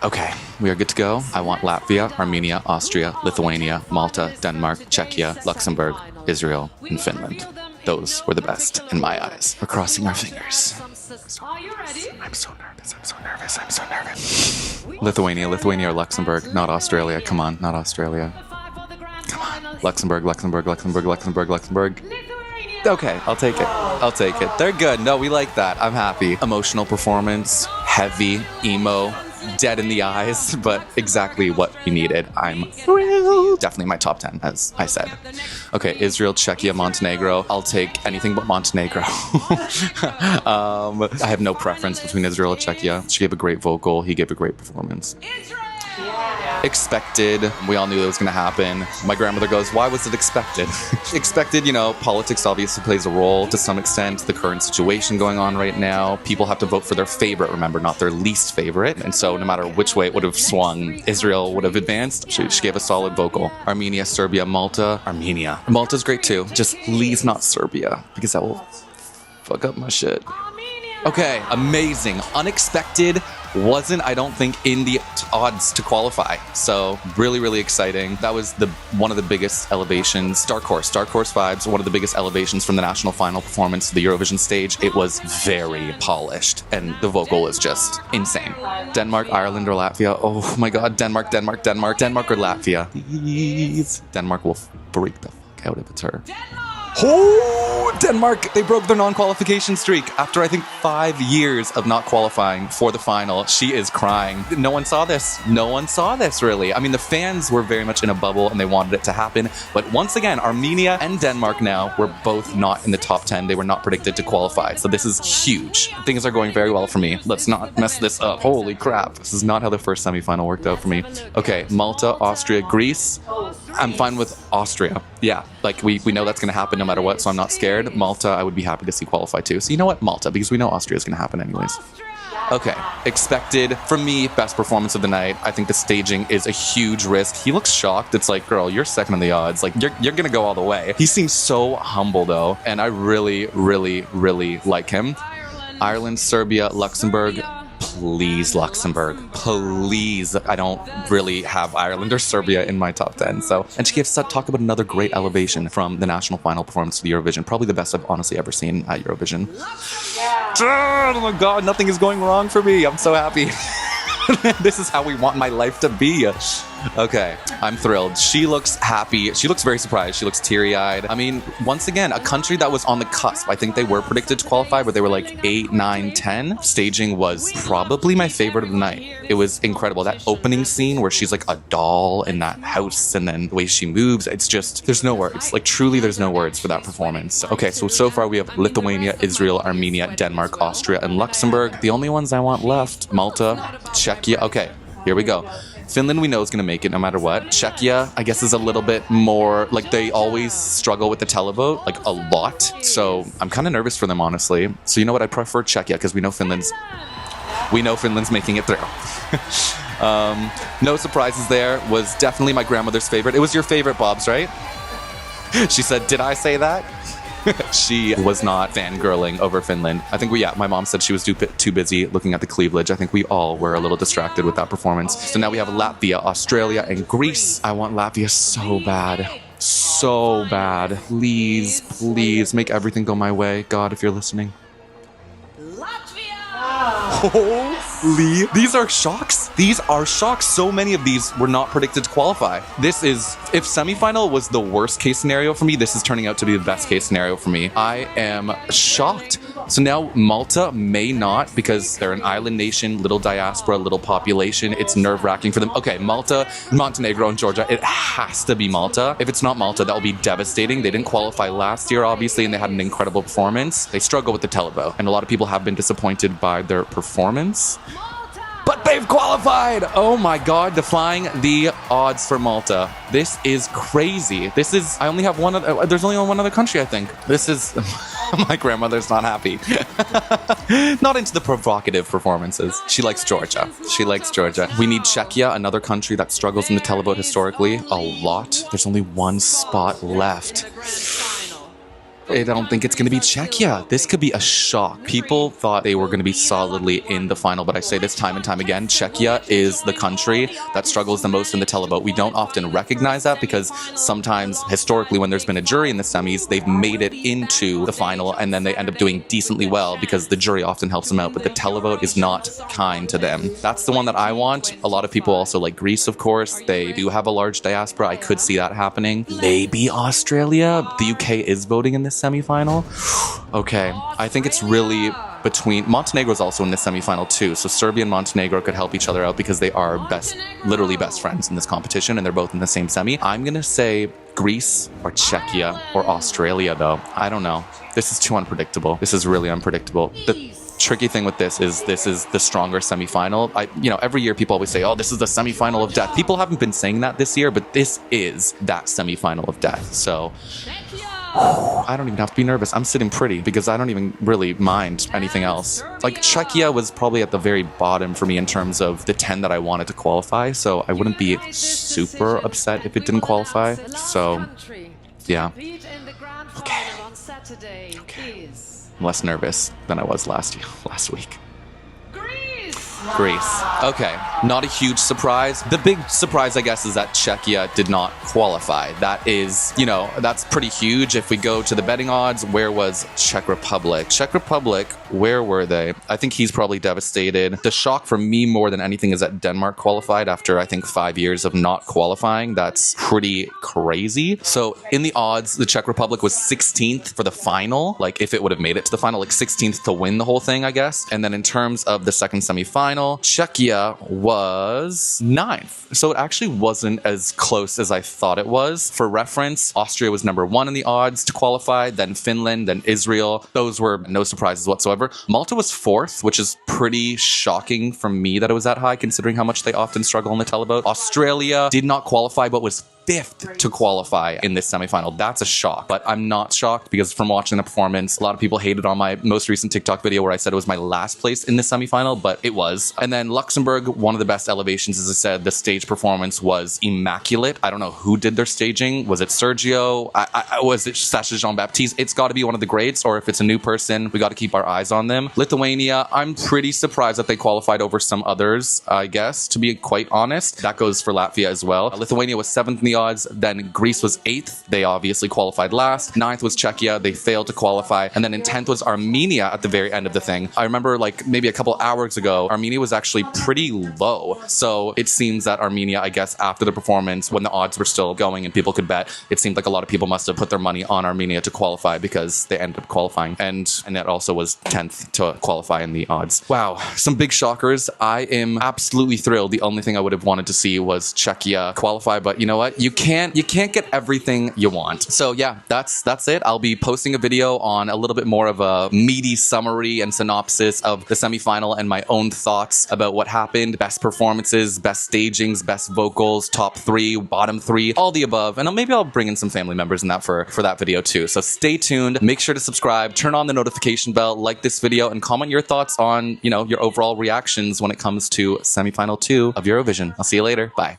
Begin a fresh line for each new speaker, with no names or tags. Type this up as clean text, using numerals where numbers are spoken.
Okay, we are good to go. I want Latvia, Armenia, Austria, Lithuania, Malta, Denmark, Czechia, Luxembourg, Israel, and Finland. Those were the best in my eyes. We're crossing our fingers.
Are you ready?
I'm so nervous. Lithuania or Luxembourg, not Australia. Come on, not Australia. Come on. Luxembourg. Okay, I'll take it. They're good. No, we like that. I'm happy. Emotional performance, heavy, emo, dead in the eyes, but exactly what we needed. I'm thrilled. Definitely my top 10, as I said. Okay, Israel, Czechia, Montenegro. I'll take anything but Montenegro. I have no preference between Israel and Czechia. She gave a great vocal. He gave a great performance. Expected. We all knew it was going to happen. My grandmother goes, why was it expected? Expected, politics obviously plays a role to some extent. The current situation going on right now. People have to vote for their favorite, remember, not their least favorite. And so no matter which way it would have swung, Israel would have advanced. She gave a solid vocal. Armenia, Serbia, Malta. Armenia. Malta's great too. Just please not Serbia, because that will fuck up my shit. Okay, amazing. Unexpected. Wasn't, I don't think, in the odds to qualify. So really, really exciting. That was one of the biggest elevations. Dark Horse vibes, one of the biggest elevations from the national final performance to the Eurovision stage. It was very polished and the vocal is just insane. Denmark, Ireland, or Latvia. Oh my God, Denmark or Latvia. Please. Denmark will freak the fuck out if it's her. Oh, Denmark! They broke their non-qualification streak after, I think, 5 years of not qualifying for the final. She is crying. No one saw this. Really. I mean, the fans were very much in a bubble and they wanted it to happen. But once again, Armenia and Denmark now were both not in the top 10. They were not predicted to qualify. So this is huge. Things are going very well for me. Let's not mess this up. Holy crap. This is not how the first semifinal worked out for me. Okay, Malta, Austria, Greece. I'm fine with Austria. Yeah, like we know that's going to happen no matter what, so I'm not scared. Malta, I would be happy to see qualify too. So you know what? Malta, because we know Austria is going to happen anyways. Okay, expected. For me, best performance of the night. I think the staging is a huge risk. He looks shocked. It's like, girl, you're second in the odds. Like, you're going to go all the way. He seems so humble though, and I really, really, really like him. Ireland, Serbia, Luxembourg. Please, Luxembourg. Please. I don't really have Ireland or Serbia in my top 10. So, and she gives talk about another great elevation from the national final performance to the Eurovision. Probably the best I've honestly ever seen at Eurovision. Oh my God, nothing is going wrong for me. I'm so happy. This is how we want my life to be. Okay, I'm thrilled. She looks happy. She looks very surprised. She looks teary-eyed. I mean, once again, a country that was on the cusp. I think they were predicted to qualify, but they were like 8, 9, 10. Staging was probably my favorite of the night. It was incredible. That opening scene where she's like a doll in that house and then the way she moves, it's just, there's no words. Like, truly, there's no words for that performance. Okay, so far we have Lithuania, Israel, Armenia, Denmark, Austria, and Luxembourg. The only ones I want left, Malta, Czechia. Okay, here we go. Finland we know is going to make it no matter what. Czechia, I guess, is a little bit more, like, they always struggle with the televote, like, a lot. So I'm kind of nervous for them, honestly. So you know what? I prefer Czechia because we know Finland's making it through. No surprises there. Was definitely my grandmother's favorite. It was your favorite, Bob's, right? She said, did I say that? She was not fangirling over Finland. I think my mom said she was too busy looking at the cleavage. I think we all were a little distracted with that performance. So now we have Latvia, Australia, and Greece. I want Latvia so bad. So bad. Please, please make everything go my way. God, if you're listening. Holy, these are shocks. So many of these were not predicted to qualify. This is, if semifinal was the worst case scenario for me, this is turning out to be the best case scenario for me. I am shocked. So now Malta may not, because they're an island nation, little diaspora, little population. It's nerve-wracking for them. Okay, Malta, Montenegro, and Georgia. It has to be Malta. If it's not Malta, that will be devastating. They didn't qualify last year, obviously, and they had an incredible performance. They struggle with the televote, and a lot of people have been disappointed by their performance. But they've qualified! Oh my God, defying the odds for Malta. This is crazy. This is, I only have there's only one other country, I think. This is, my grandmother's not happy. Not into the provocative performances. She likes Georgia. We need Czechia, another country that struggles in the televote historically a lot. There's only one spot left. I don't think it's going to be Czechia. This could be a shock. People thought they were going to be solidly in the final, but I say this time and time again, Czechia is the country that struggles the most in the televote. We don't often recognize that because sometimes, historically, when there's been a jury in the semis, they've made it into the final and then they end up doing decently well because the jury often helps them out, but the televote is not kind to them. That's the one that I want. A lot of people also like Greece, of course. They do have a large diaspora. I could see that happening. Maybe Australia. The UK is voting in this semifinal. Okay, I think it's really between Montenegro's also in this semifinal too, so Serbia and Montenegro could help each other out because they are literally best friends in this competition, and they're both in the same semi. I'm gonna say Greece or Czechia or Australia though. I don't know. This is too unpredictable. This is really unpredictable. The tricky thing with this is the stronger semifinal. Every year people always say, oh, this is the semifinal of death. People haven't been saying that this year, but this is that semifinal of death. So I don't even have to be nervous. I'm sitting pretty because I don't even really mind anything else. Like Czechia was probably at the very bottom for me in terms of the 10 that I wanted to qualify, so I wouldn't be super upset if it didn't qualify. So yeah. Okay. I'm less nervous than I was last week. Greece. Okay, not a huge surprise. The big surprise, I guess, is that Czechia did not qualify. That is, that's pretty huge. If we go to the betting odds, where was Czech Republic? Czech Republic, where were they? I think he's probably devastated. The shock for me more than anything is that Denmark qualified after, I think, 5 years of not qualifying. That's pretty crazy. So in the odds, the Czech Republic was 16th for the final. Like if it would have made it to the final, like 16th to win the whole thing, I guess. And then in terms of the second semifinal, Czechia was 9th. So it actually wasn't as close as I thought it was. For reference, Austria was number 1 in the odds to qualify, then Finland, then Israel. Those were no surprises whatsoever. Malta was 4th, which is pretty shocking for me that it was that high, considering how much they often struggle in the televote. Australia did not qualify, but was 5th to qualify in this semifinal. That's a shock, but I'm not shocked because from watching the performance, a lot of people hated on my most recent TikTok video where I said it was my last place in the semifinal, but it was. And then Luxembourg, one of the best elevations, as I said, the stage performance was immaculate. I don't know who did their staging. Was it Sergio? Was it Sacha Jean-Baptiste? It's got to be one of the greats, or if it's a new person, we got to keep our eyes on them. Lithuania, I'm pretty surprised that they qualified over some others, I guess, to be quite honest. That goes for Latvia as well. Lithuania was 7th in the odds, then Greece was 8th. They obviously qualified last. 9th was Czechia. They failed to qualify. And then in 10th was Armenia at the very end of the thing. I remember like maybe a couple hours ago, Armenia was actually pretty low. So it seems that Armenia, I guess, after the performance, when the odds were still going and people could bet, it seemed like a lot of people must have put their money on Armenia to qualify because they ended up qualifying. And that also was 10th to qualify in the odds. Wow. Some big shockers. I am absolutely thrilled. The only thing I would have wanted to see was Czechia qualify, but you know what? You can't get everything you want. So yeah, that's it. I'll be posting a video on a little bit more of a meaty summary and synopsis of the semifinal and my own thoughts about what happened, best performances, best stagings, best vocals, top 3, bottom 3, all the above. And maybe I'll bring in some family members in that for that video too. So stay tuned. Make sure to subscribe, turn on the notification bell, like this video, and comment your thoughts on, your overall reactions when it comes to semifinal 2 of Eurovision. I'll see you later. Bye.